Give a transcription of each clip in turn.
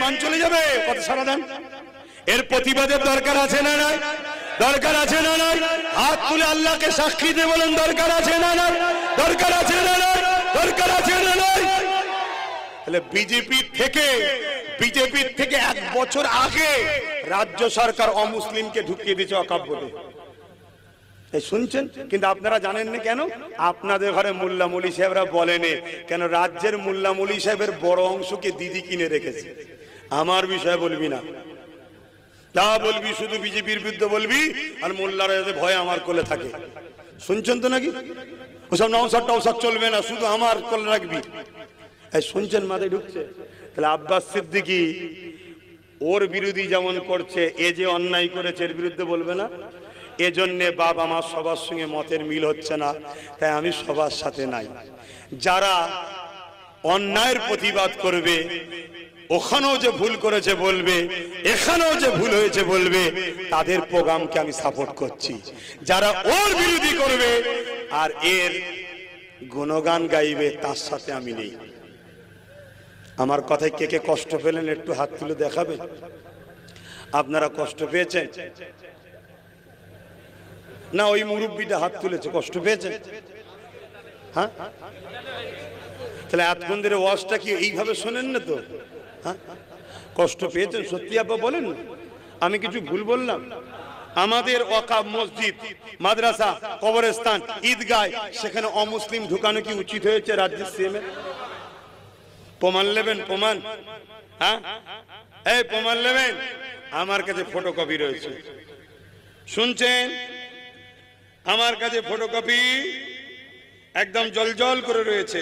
ইমান চলে যাবে? কত সারা দেন। এর প্রতিবাদের দরকার আছে না নাই? দরকার আছে না নাই? হাত তুলে আল্লাহকে সাক্ষী দিয়ে বলেন দরকার আছে না নাই? দরকার আছে না নাই? দরকার আছে না নাই? তাহলে বিজেপির থেকে 1 বছর আগে রাজ্য সরকার অমুসলিমকে ঢুকিয়ে দিয়েছে ওয়াকফ বোর্ডে। শুনছেন? কিন্তু আপনারা জানেন না কেন? আপনাদের ঘরে মোল্লা মৌলী সাহেবরা বলেনি কেন? রাজ্যের মোল্লা মৌলী সাহেবের বড় অংশকে দিদি কিনে রেখেছে। আমার বিষয়ে বলবি না, তা বলবি শুধু বিজেপির বিরুদ্ধে বলবি, আর মোল্লারা যাতে ভয়ে আমার কোলে থাকে। শুনছেন তো নাকি? ওসব নওসাদ টওসাদ চলবে না, শুধু আমার কোলে রাখবি। শুনছেন? মাথায় ঢুকছে? তাহলে আব্বাস সিদ্দিকী ওর বিরোধী যেমন করছে, এ যে অন্যায় করেছে এর বিরুদ্ধে বলবে না? এজন্যে বাপ আমার সবার সঙ্গে মতের মিল হচ্ছে না, তাই আমি সবার সাথে নাই। যারা অন্যায়ের প্রতিবাদ করবে, ওখানেও যে ভুল করেছে বলবে, এখানেও যে ভুল হয়েছে বলবে, তাদের প্রোগ্রামকে আমি সাপোর্ট করছি। যারা ওর বিরোধী করবে আর এর গুণগান গাইবে, তার সাথে আমি নেই। আমার কথায় কে কে কষ্ট পেলেন একটু হাত তুলে দেখাবেন। আপনারা কষ্ট পেয়েছেন না? ওই মুরব্বীটা হাত তুলেছে, কষ্ট পেয়েছেন? হ্যাঁ, তাহলে এতক্ষণ ধরে ওয়াজটা কি এইভাবে শোনেন না তো? হ্যাঁ, কষ্ট পেয়েছেন সত্যি? আপা বলেন, আমি কিছু ভুল বললাম? আমাদের ওয়াকফ মসজিদ, মাদ্রাসা, কবরস্থান, ঈদগাহ, সেখানে অমুসলিম ঢুকানো কি উচিত হয়েছে রাজ্যের সিএম এর? প্রমাণ নেবেন? প্রমাণ? হ্যাঁ, এই প্রমাণ নেবেন? আমার কাছে ফটোকপি রয়েছে। শুনছেন? আমার কাছে ফটোকপি একদম জলজল করে রয়েছে,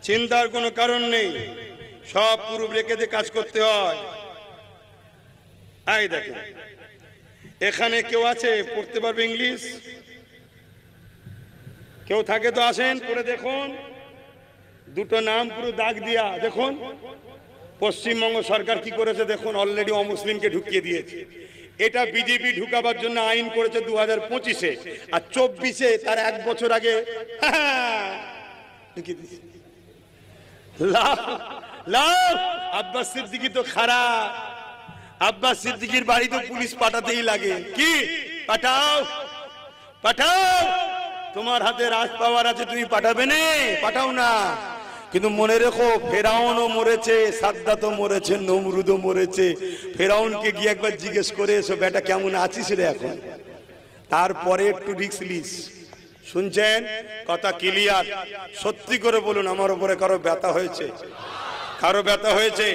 চিন্তার কোনো কারণ নেই। সব পুরুষ রেখে দিয়ে কাজ করতে হয়। এই দেখেন, এখানে কেউ আছে পড়তে পারবে ইংলিশ? কেউ থাকে তো আসেন, পড়ে দেখুন। দুটো নাম পুরো দাগ দিয়া দেখুন। পশ্চিমবঙ্গ সরকার কি করেছে দেখুন, অলরেডি অমুসলিমকে ঢুকিয়ে দিয়েছে। এটা বিজেপি ঢুকাবার জন্য আইন করেছে 2025-এ, আর 24-এ তার 1 বছর আগে আব্বাস সিদ্দিকী তো খারাপ। আব্বাস সিদ্দিকীর বাড়ি তো পুলিশ পাঠাতেই লাগে। কি পাঠাও, পাঠাও, তোমার হাতে রাজ পাওয়ার আছে, তুমি পাঠাবে না? পাঠাও না। কিন্তু মনে রেখো, ফেরাউনও মরেছে, সাদ্দাতও মরেছে, নমরুদও মরেছে। ফেরাউনকে গিয়ে একবার জিজ্ঞেস করে এসো, বেটা কেমন আছিস রে এখন, তারপরে একটু রিস্ক লিস। শুনছেন? কথা ক্লিয়ার? সত্যি করে বলুন, আমার উপরে কারো ব্যথা হয়েছে? কারো ব্যথা হয়েছে?